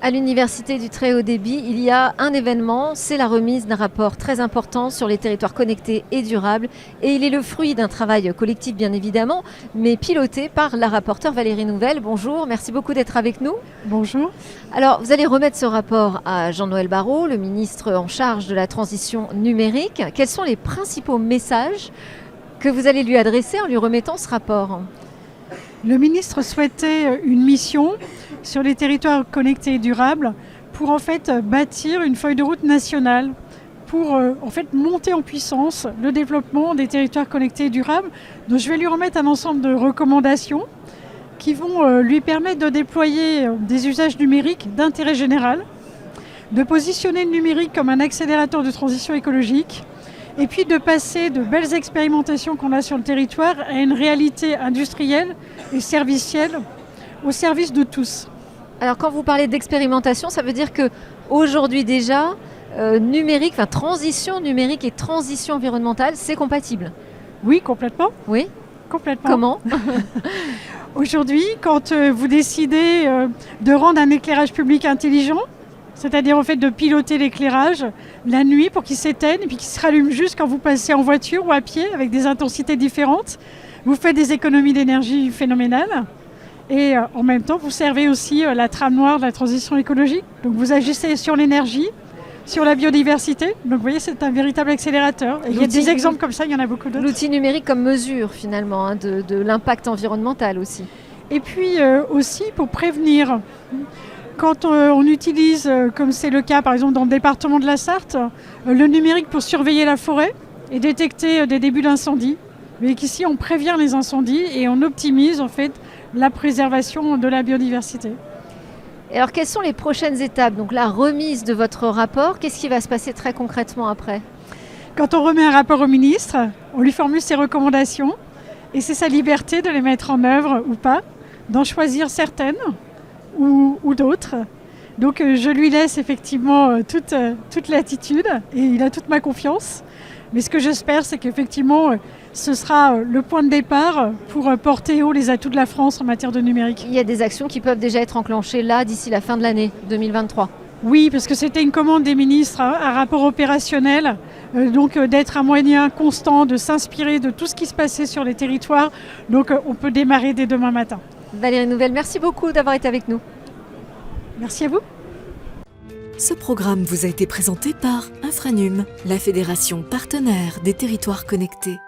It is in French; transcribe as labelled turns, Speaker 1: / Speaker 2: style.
Speaker 1: À l'Université du Très Haut Débit, il y a un événement, c'est la remise d'un rapport très important sur les territoires connectés et durables. Et il est le fruit d'un travail collectif bien évidemment, mais piloté par la rapporteure Valérie Nouvel. Bonjour, merci beaucoup d'être avec nous.
Speaker 2: Bonjour.
Speaker 1: Alors, vous allez remettre ce rapport à Jean-Noël Barrot, le ministre en charge de la transition numérique. Quels sont les principaux messages que vous allez lui adresser en lui remettant ce rapport ?
Speaker 2: Le ministre souhaitait une mission sur les territoires connectés et durables pour en fait bâtir une feuille de route nationale pour en fait monter en puissance le développement des territoires connectés et durables. Donc je vais lui remettre un ensemble de recommandations qui vont lui permettre de déployer des usages numériques d'intérêt général, de positionner le numérique comme un accélérateur de transition écologique, et puis de passer de belles expérimentations qu'on a sur le territoire à une réalité industrielle et servicielle au service de tous.
Speaker 1: Alors quand vous parlez d'expérimentation, ça veut dire qu'aujourd'hui déjà, numérique, transition numérique et transition environnementale, c'est compatible?
Speaker 2: Oui, complètement.
Speaker 1: Oui.
Speaker 2: Complètement.
Speaker 1: Comment?
Speaker 2: Aujourd'hui, quand vous décidez de rendre un éclairage public intelligent, c'est-à-dire en fait de piloter l'éclairage la nuit pour qu'il s'éteigne et puis qu'il se rallume juste quand vous passez en voiture ou à pied avec des intensités différentes, vous faites des économies d'énergie phénoménales. Et en même temps, vous servez aussi la trame noire de la transition écologique. Donc vous agissez sur l'énergie, sur la biodiversité. Donc vous voyez, c'est un véritable accélérateur. Et il y a des exemples comme ça, il y en a beaucoup d'autres.
Speaker 1: L'outil numérique comme mesure finalement de l'impact environnemental aussi.
Speaker 2: Et puis aussi pour prévenir. Quand on utilise, comme c'est le cas par exemple dans le département de la Sarthe, le numérique pour surveiller la forêt et détecter des débuts d'incendie. Mais qu'ici on prévient les incendies et on optimise en fait la préservation de la biodiversité.
Speaker 1: Et alors quelles sont les prochaines étapes? Donc la remise de votre rapport, qu'est-ce qui va se passer très concrètement après?
Speaker 2: Quand on remet un rapport au ministre, on lui formule ses recommandations et c'est sa liberté de les mettre en œuvre ou pas, d'en choisir certaines ou d'autres. Donc je lui laisse effectivement toute latitude et il a toute ma confiance. Mais ce que j'espère, c'est qu'effectivement, ce sera le point de départ pour porter haut les atouts de la France en matière de numérique.
Speaker 1: Il y a des actions qui peuvent déjà être enclenchées là, d'ici la fin de l'année 2023.
Speaker 2: Oui, parce que c'était une commande des ministres, un rapport opérationnel, donc d'être un moyen constant, de s'inspirer de tout ce qui se passait sur les territoires. Donc on peut démarrer dès demain matin.
Speaker 1: Valérie Nouvel, merci beaucoup d'avoir été avec nous.
Speaker 2: Merci à vous.
Speaker 3: Ce programme vous a été présenté par Infranum, la fédération partenaire des territoires connectés.